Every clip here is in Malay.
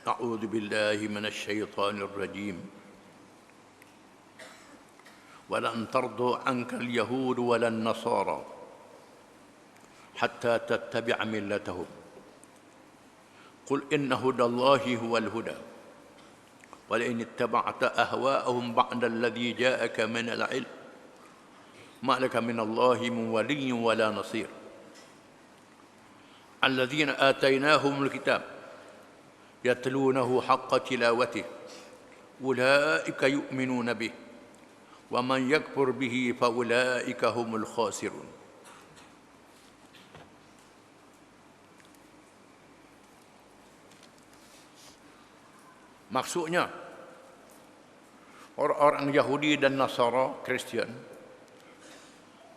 أعوذ بالله من الشيطان الرجيم ولن ترضى عنك اليهود ولا النصارى حتى تتبع ملتهم قل إن هدى الله هو الهدى ولئن اتبعت أهواءهم بعد الذي جاءك من العلم ما لك من الله من ولي ولا نصير الذين آتيناهم الكتاب يتلونه حق تلاوته أولئك يؤمنون به ومن يكفر به فأولئك هم الخاسرون. Maksudnya, orang-orang Yahudi dan Nasara, Kristian,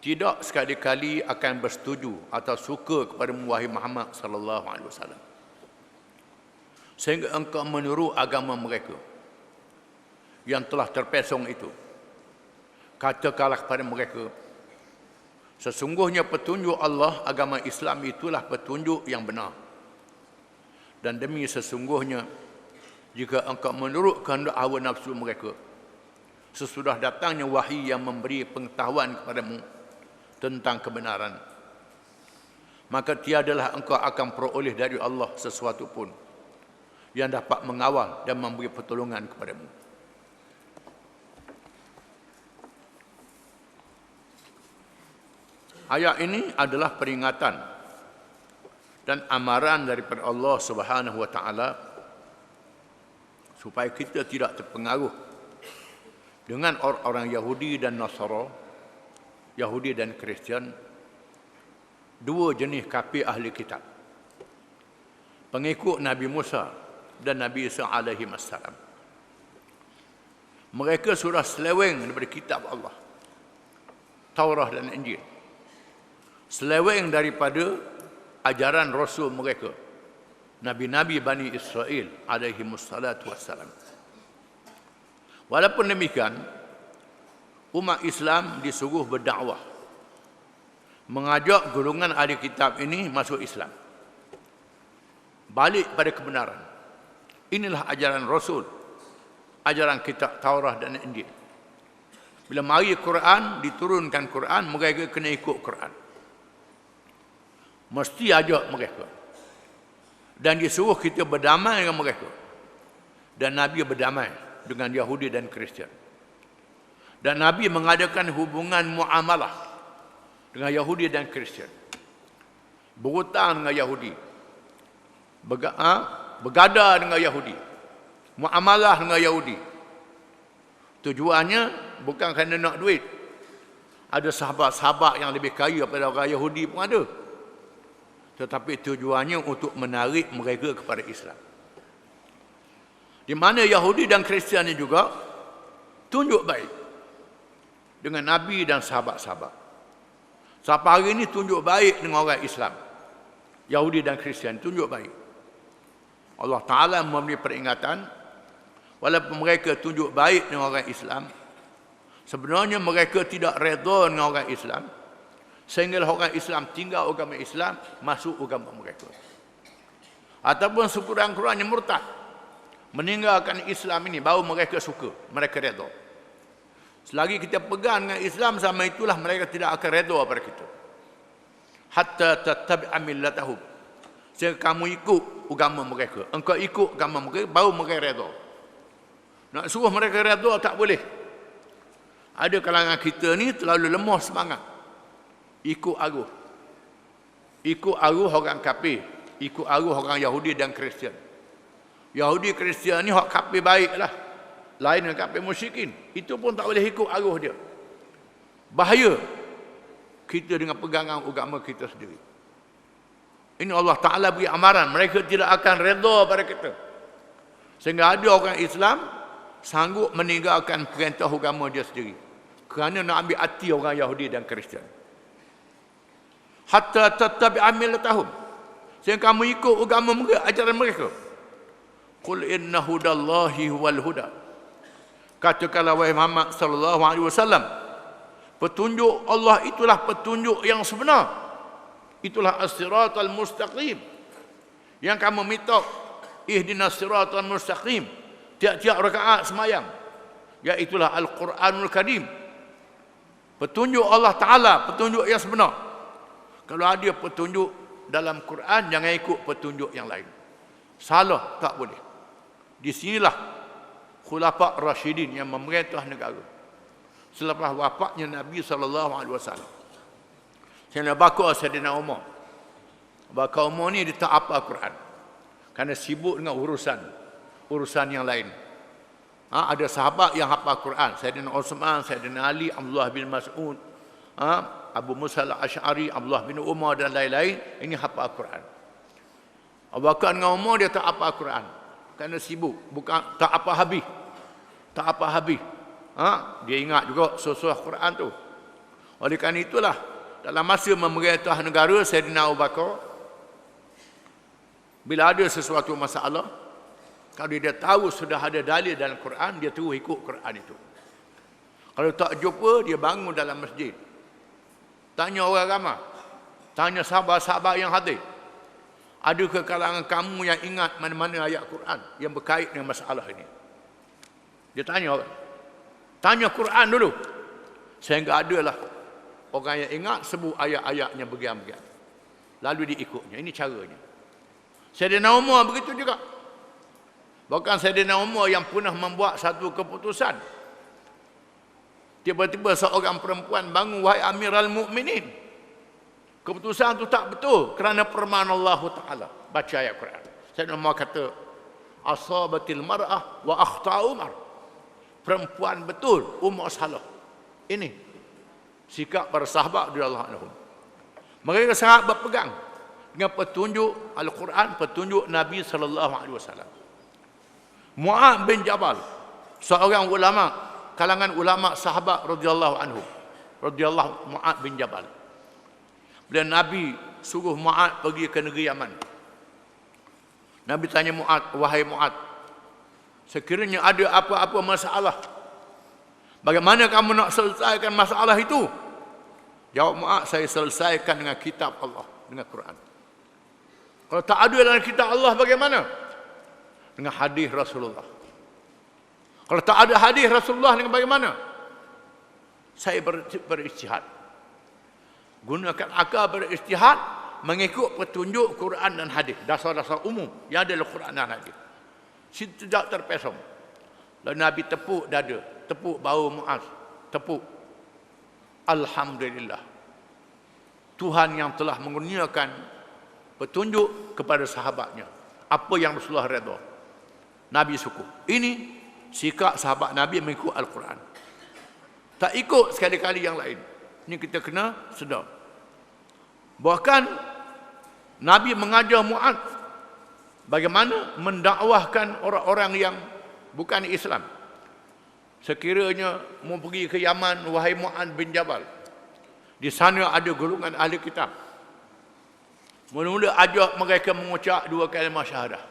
tidak sekali-kali akan bersetuju atau suka kepada wahai Muhammad sallallahu alaihi wasallam, sehingga engkau meniru agama mereka yang telah terpesong itu. Katakanlah kepada mereka, sesungguhnya petunjuk Allah, agama Islam itulah petunjuk yang benar. Dan demi sesungguhnya, jika engkau menurut kehendak hawa nafsu mereka, sesudah datangnya wahyu yang memberi pengetahuan kepadamu tentang kebenaran, maka tiadalah engkau akan peroleh dari Allah sesuatu pun yang dapat mengawal dan memberi pertolongan kepadamu. Ayat ini adalah peringatan dan amaran daripada Allah Subhanahu wa taala supaya kita tidak terpengaruh dengan orang-orang Yahudi dan Nasara, Yahudi dan Kristian, dua jenis kafir ahli kitab, pengikut Nabi Musa dan Nabi Isa alaihi wassalam. Mereka sudah seleweng daripada kitab Allah, Taurah dan Injil, seleweng daripada ajaran Rasul mereka, Nabi-Nabi Bani Israel alaihi wassalatu wassalam. Walaupun demikian, umat Islam disuruh berdakwah, mengajak golongan ahli kitab ini masuk Islam, balik pada kebenaran. Inilah ajaran Rasul, ajaran kitab Taurah dan Injil. Bila mari Quran, diturunkan Quran, mereka kena ikut Quran. Mesti ajak mereka. Dan disuruh kita berdamai dengan mereka. Dan Nabi berdamai dengan Yahudi dan Kristian. Dan Nabi mengadakan hubungan muamalah dengan Yahudi dan Kristian. Berhutang dengan Yahudi. Bergadar dengan Yahudi. Muamalah dengan Yahudi. Tujuannya bukan kerana nak duit. Ada sahabat-sahabat yang lebih kaya daripada orang Yahudi pun ada. Tetapi tujuannya untuk menarik mereka kepada Islam. Di mana Yahudi dan Kristian ini juga tunjuk baik dengan Nabi dan sahabat-sahabat. Sampai hari ini tunjuk baik dengan orang Islam. Yahudi dan Kristian tunjuk baik. Allah Ta'ala memberi peringatan, walaupun mereka tunjuk baik dengan orang Islam, sebenarnya mereka tidak redha dengan orang Islam, sehingga orang Islam tinggal agama Islam, masuk agama mereka. Ataupun sekurang-kurangnya murtad, meninggalkan Islam ini, baru mereka suka, mereka redha. Selagi kita pegang dengan Islam, sama itulah mereka tidak akan redha pada kita. Hatta tattabi'a millatahum, sehingga kamu ikut agama mereka. Engkau ikut agama mereka, baru mereka redha. Nak suruh mereka redha tak boleh. Ada kalangan kita ni terlalu lemah semangat, ikut arus. Ikut arus orang kafir, ikut arus orang Yahudi dan Kristian. Yahudi Kristian ni hak kafir baiklah, lain dengan kafir musyrikin. Itu pun tak boleh ikut arus dia. Bahaya kita dengan pegangan agama kita sendiri. Ini Allah Ta'ala beri amaran, mereka tidak akan redha pada kita. Sehingga ada orang Islam sanggup meninggalkan perintah agama dia sendiri kerana nak ambil hati orang Yahudi dan Kristian. Hatta tattabi'a millatahum, sehingga kamu ikut agama mereka, ajaran mereka. Qul inna hudallahi huwal huda, katakanlah wahai Muhammad sallallahu alaihi wasallam, petunjuk Allah itulah petunjuk yang sebenar. Itulah as-siratal mustaqim yang kamu minta ihdinas siratal mustaqim, tiap-tiap rakaat semayang, iaitulah Al-Quranul Karim. Petunjuk Allah Ta'ala, petunjuk yang sebenar. Kalau ada petunjuk dalam Quran, jangan ikut petunjuk yang lain. Salah, tak boleh. Di sinilah Khulafa' Rasyidin yang memerintah negara. Selepas wafatnya Nabi SAW, Sayyidina Bakar, Sayyidina Umar. Bakar Umar ni dia tak apa Quran. Kerana sibuk dengan urusan yang lain. Ada sahabat yang hafal Quran, Sayyidina Uthman, Sayyidina Ali, Abdullah bin Mas'ud, Abu Musa al-Ash'ari, Abdullah bin Umar dan lain-lain, ini hafal Quran. Abu Bakar dengan Umar dia tak hafal Quran kerana sibuk, bukan tak apa habis. Dia ingat juga surah Quran tu. Oleh kerana itulah dalam masa memerintah negara Sayyidina Abu Bakar, bila ada sesuatu masalah, kalau dia tahu sudah ada dalil dalam Quran, dia terus ikut Quran itu. Kalau tak jumpa, dia bangun dalam masjid. Tanya orang ramai. Tanya sahabat-sahabat yang hadir. Ada ke kalangan kamu yang ingat mana-mana ayat Quran yang berkait dengan masalah ini? Dia tanya orang. Tanya Quran dulu. Sehingga adalah orang yang ingat sebut ayat-ayatnya begian-begian. Lalu diikutnya. Ini caranya. Sayyidina Umar begitu juga. Bahkan Sayyidina Umar yang pernah membuat satu keputusan. Tiba-tiba seorang perempuan bangun, wahai Amirul Mukminin. Keputusan itu tak betul kerana firman Allah Ta'ala. Baca ayat Quran. Sayyidina Umar kata, asabatil mar'ah wa akhta Umar. Perempuan betul, Umar salah. Ini sikap para sahabat radhiyallahu anhum. Mereka sangat berpegang dengan petunjuk Al-Quran, petunjuk Nabi SAW. Mu'ad bin Jabal, seorang ulama, kalangan ulama sahabat radhiyallahu anhu, Mu'ad bin Jabal. Bila Nabi suruh Mu'ad pergi ke negeri Yaman, Nabi tanya Mu'ad, wahai Mu'ad, sekiranya ada apa-apa masalah, bagaimana kamu nak selesaikan masalah itu? Jawab Mu'ad, saya selesaikan dengan kitab Allah, dengan Quran. Kalau tak ada dalam kitab Allah, bagaimana? Dengan hadis Rasulullah. Kalau tak ada hadis Rasulullah, dengan bagaimana? Saya beristihad. Gunakan akal beristihad, mengikut petunjuk Quran dan hadis, dasar-dasar umum yang ada dalam Quran dan hadis. Situ tidak terpesong. Lalu Nabi tepuk dada, tepuk bahu Muaz, tepuk. Alhamdulillah, Tuhan yang telah mengurniakan petunjuk kepada sahabatnya. Apa yang Rasulullah redha, Nabi syukur. Ini sikap sahabat Nabi mengikut Al-Quran. Tak ikut sekali-kali yang lain. Ini kita kena sedar. Bahkan Nabi mengajar Mu'ad bagaimana mendakwahkan orang-orang yang bukan Islam. Sekiranya mau pergi ke Yaman, wahai Mu'ad bin Jabal, di sana ada golongan ahli kitab. Mula-mula ajak mereka mengucap 2 kalimah syahadah.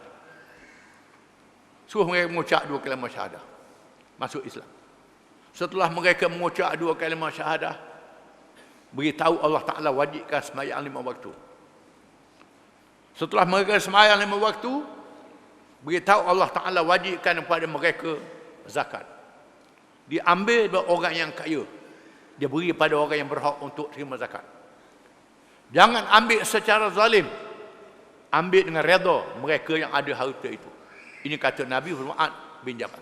Suruh mereka mengucap 2 kalimah syahadah, masuk Islam. Setelah mereka mengucap 2 kalimah syahadah, beritahu Allah Ta'ala wajibkan sembahyang 5 waktu. Setelah mereka sembahyang 5 waktu, beritahu Allah Ta'ala wajibkan kepada mereka zakat. Diambil dari orang yang kaya, dia beri pada orang yang berhak untuk terima zakat. Jangan ambil secara zalim, ambil dengan redha mereka yang ada harta itu. Ini kata Nabi Mu'ad bin Jabal.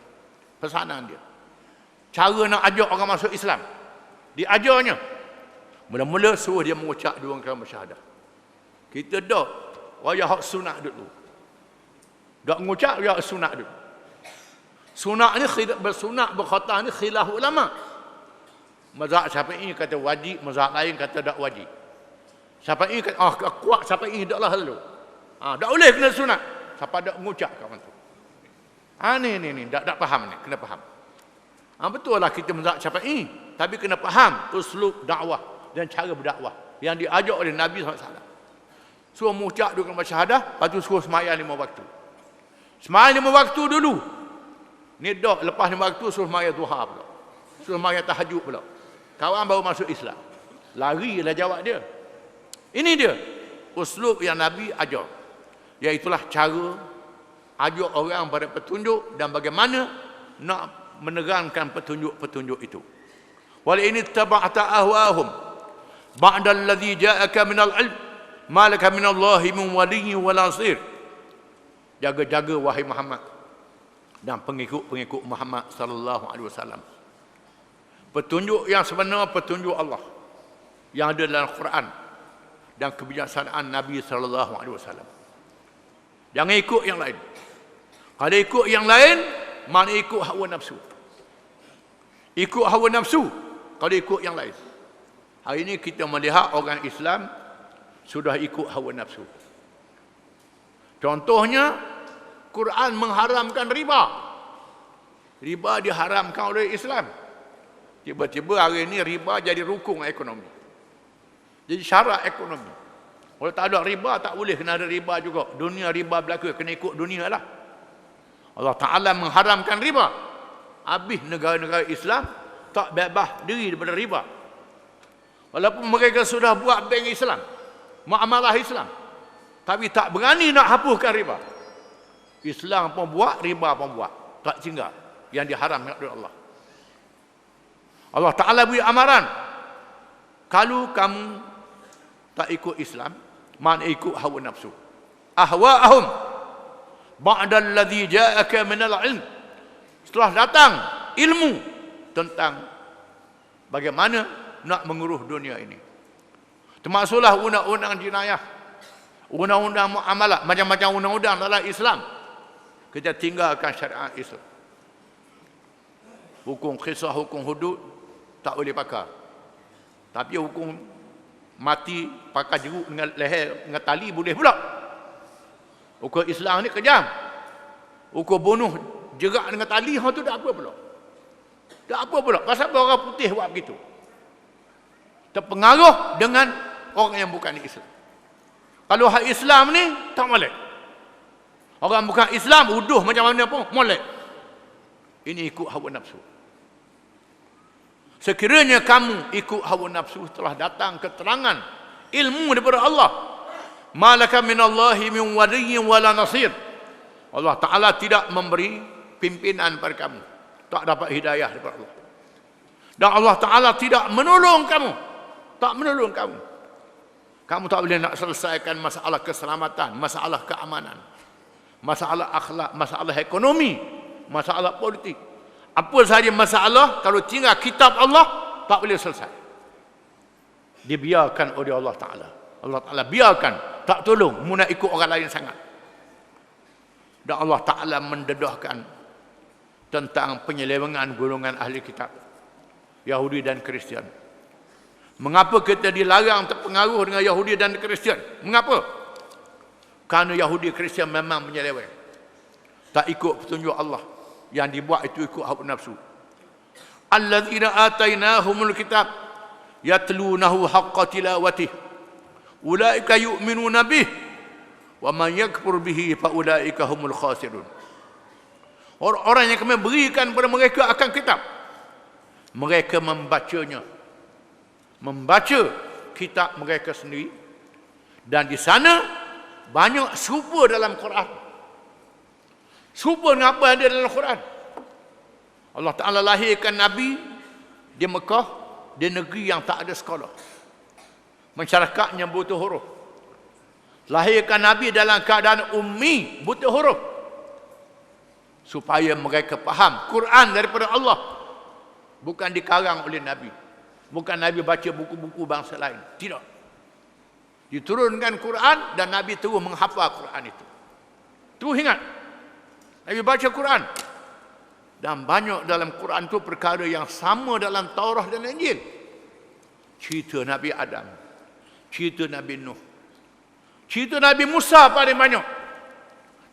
Pesanan dia. Cara nak ajak orang masuk Islam, diajarnya. Mula-mula suruh dia mengucap 2 kalimah syahadah. Kita dah wajah hak sunat dulu. Tak mengucap wajah sunat dulu. Sunat ni bersunat berkhatam ni khilaf ulama. Mazhab Syafi'i kata wajib, mazhab lain kata tak wajib. Syafi'i kata kuat, Syafi'i taklah lalu. Tak boleh kena sunat. Siapa tak mengucap kawan tu. Ni tak faham ni, kena faham. Betul lah kita mazhab Syafi'i, tapi kena faham uslub dakwah dan cara berdakwah yang diajar oleh Nabi SAW. Suruh mengucap 2 kalimah syahadah, lepas tu suruh sembahyang 5 waktu. Sembahyang 5 waktu dulu. Ni dah lepas 5 waktu suruh sembahyang duha pula. Suruh sembahyang tahajud pula. Kawan baru masuk Islam. Larilah jawab dia. Ini dia uslub yang Nabi ajar. Iaitulah cara ajak orang pada petunjuk dan bagaimana nak menerangkan petunjuk-petunjuk itu. Wal in ittaba'ta ahwahum ba'da alladhi ja'aka minal ilm ma laka minallahi min waliyyin wa nasir. Jaga-jaga wahai Muhammad dan pengikut-pengikut Muhammad sallallahu alaihi wasallam. Petunjuk yang sebenar petunjuk Allah yang ada dalam Quran dan kebijaksanaan Nabi sallallahu alaihi wasallam. Jangan ikut yang lain. Kalau ikut yang lain, mana ikut hawa nafsu. Ikut hawa nafsu kalau ikut yang lain. Hari ini kita melihat orang Islam sudah ikut hawa nafsu. Contohnya, Quran mengharamkan riba. Riba diharamkan oleh Islam. Tiba-tiba hari ini riba jadi rukun ekonomi. Jadi syarat ekonomi. Kalau tak ada riba, tak boleh kena ada riba juga. Dunia riba berlaku, kena ikut dunia lah. Allah Ta'ala mengharamkan riba. Habis negara-negara Islam tak bebas diri daripada riba. Walaupun mereka sudah buat bank Islam, muamalah Islam, tapi tak berani nak hapuskan riba. Islam pun buat, riba pun buat. Tak singgah. Yang diharamkan oleh Allah. Allah Ta'ala beri amaran. Kalau kamu tak ikut Islam, mana ikut hawa nafsu. Ahwa'ahum ba'dal ladzi ja'aka minal ilm. Setelah datang ilmu tentang bagaimana nak mengurus dunia ini. Termasuklah undang-undang jenayah, undang-undang muamalah, macam-macam undang-undang dalam Islam. Kita tinggalkan syariat Islam. Hukum qisas, hukum hudud tak boleh pakai. Tapi hukum mati pakai jeruk dengan leher dengan tali boleh pula. Hukum Islam ni kejam. Hukum bunuh jerak dengan tali hang tu tak apa pula. Tak apa pula. Pasal orang putih buat begitu. Terpengaruh dengan orang yang bukan Islam. Kalau hak Islam ni tak molek. Orang bukan Islam uduh macam mana pun molek. Ini ikut hawa nafsu. Sekiranya kamu ikut hawa nafsu telah datang keterangan ilmu daripada Allah. Malaka minallahi min waliyyin wala nasir. Allah Ta'ala tidak memberi pimpinan pada kamu. Tak dapat hidayah daripada Allah. Dan Allah Ta'ala tidak menolong kamu. Tak menolong kamu. Kamu tak boleh nak selesaikan masalah keselamatan, masalah keamanan, masalah akhlak, masalah ekonomi, masalah politik. Apa sahaja masalah, kalau tinggal kitab Allah, tak boleh selesai. Dibiarkan oleh Allah Ta'ala. Allah Ta'ala biarkan, tak tolong, mu nak ikut orang lain sangat. Dan Allah Ta'ala mendedahkan tentang penyelewengan golongan ahli kitab, Yahudi dan Kristian. Mengapa kita dilarang terpengaruh dengan Yahudi dan Kristian? Mengapa? Kerana Yahudi Kristian memang menyeleweng. Tak ikut petunjuk Allah. Yang dibuat itu ikut hawa nafsu. Alladzina atainahumul kitab yatlunahu haqqa tilawatih ulaika yu'minuna bih wa man yakfur bihi fa ulaika humul khasirun. Orang-orang yang kami berikan kepada mereka akan kitab, mereka membacanya, membaca kitab mereka sendiri, dan di sana banyak serupa dalam Quran. Serupa dengan apa yang ada dalam Quran. Allah Ta'ala lahirkan Nabi di Mekah, di negeri yang tak ada sekolah. Masyarakatnya buta huruf. Lahirkan Nabi dalam keadaan ummi, buta huruf. Supaya mereka faham Quran daripada Allah. Bukan dikarang oleh Nabi. Bukan Nabi baca buku-buku bangsa lain. Tidak. Diturunkan Quran dan Nabi terus menghafal Quran itu. Terus ingat. Nabi baca Quran. Dan banyak dalam Quran itu perkara yang sama dalam Taurah dan Injil. Cerita Nabi Adam. Cerita Nabi Nuh. Cerita Nabi Musa paling banyak.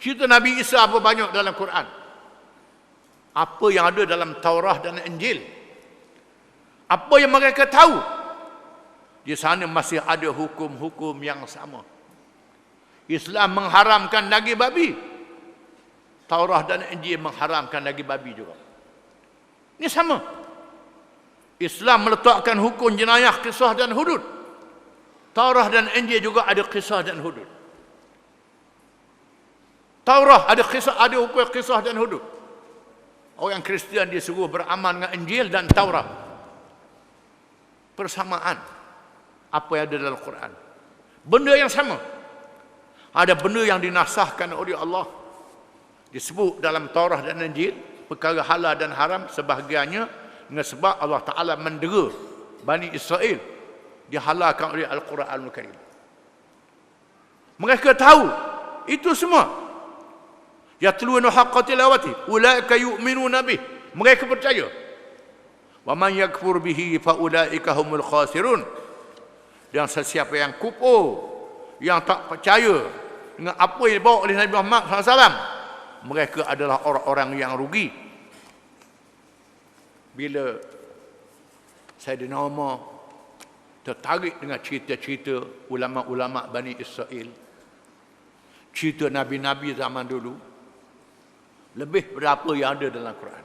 Cerita Nabi Isa apa banyak dalam Quran. Apa yang ada dalam Taurah dan Injil. Apa yang mereka tahu. Di sana masih ada hukum-hukum yang sama. Islam mengharamkan daging babi. Taurah dan Injil mengharamkan daging babi juga. Ini sama. Islam meletakkan hukum jenayah, qisas dan hudud. Taurah dan Injil juga ada qisas dan hudud. Taurah ada kisah, ada hukum kisah dan hudud. Orang Kristian disuruh beramal dengan Injil dan Taurat. Persamaan apa yang ada dalam Quran. Benda yang sama. Ada benda yang dinasahkan oleh Allah. Disebut dalam Taurat dan Injil, perkara halal dan haram sebahagiannya dengan sebab Allah Ta'ala mendera Bani Israel dihalalkan oleh Al-Quranul Karim. Mereka tahu itu semua. Yatluna haqqa tilawati ulaika yu'minuna bih. Mereka percaya. Wa man yakfur bihi fa ulaika humul khasirun. Dan sesiapa yang kufur, yang tak percaya dengan apa yang dibawa oleh Nabi Muhammad SAW, mereka adalah orang-orang yang rugi. Bila Sayyidina Umar tertarik dengan cerita-cerita ulama-ulama Bani Israel, cerita Nabi-Nabi zaman dulu, lebih berapa yang ada dalam Quran.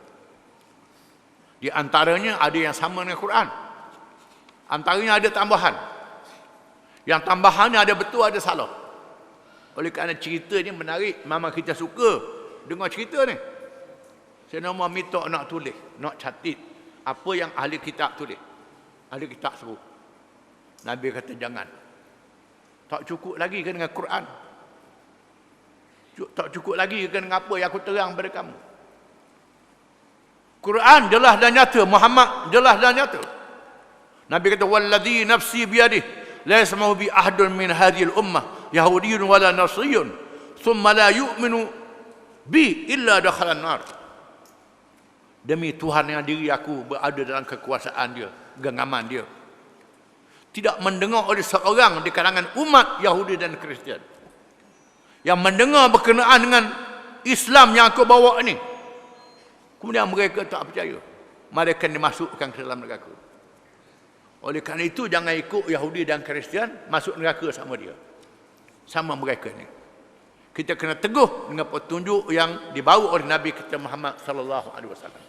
Di antaranya ada yang sama dengan Quran. Antaranya ada tambahan. Yang tambahannya ada betul, ada salah. Oleh kerana cerita ni menarik, mama kita suka dengar cerita ni. Saya nak minta nak tulis, nak catat apa yang ahli kitab tulis. Ahli kitab sebut. Nabi kata jangan. Tak cukup lagi ke dengan Quran? Tak cukup lagi ke dengan apa yang aku terang pada kamu? Quran jelas dan nyata, Muhammad jelas dan nyata. Nabi kata wallazi nafsi biyadihi la yasma'u bi ahadun min hadhihi al-ummah yahudiyyun wala nasriyyun thumma la yu'minu bi illa dakhala an-nar. Demi Tuhan yang diri aku berada dalam kekuasaan dia, genggaman dia, tidak mendengar oleh seorang di kalangan umat Yahudi dan Kristian yang mendengar berkenaan dengan Islam yang aku bawa ini, kemudian mereka tak percaya, mereka dimasukkan ke dalam neraka. Oleh kerana itu jangan ikut Yahudi dan Kristian masuk neraka sama dia, sama mereka ni. Kita kena teguh dengan petunjuk yang dibawa oleh Nabi kita Muhammad sallallahu alaihi wasallam.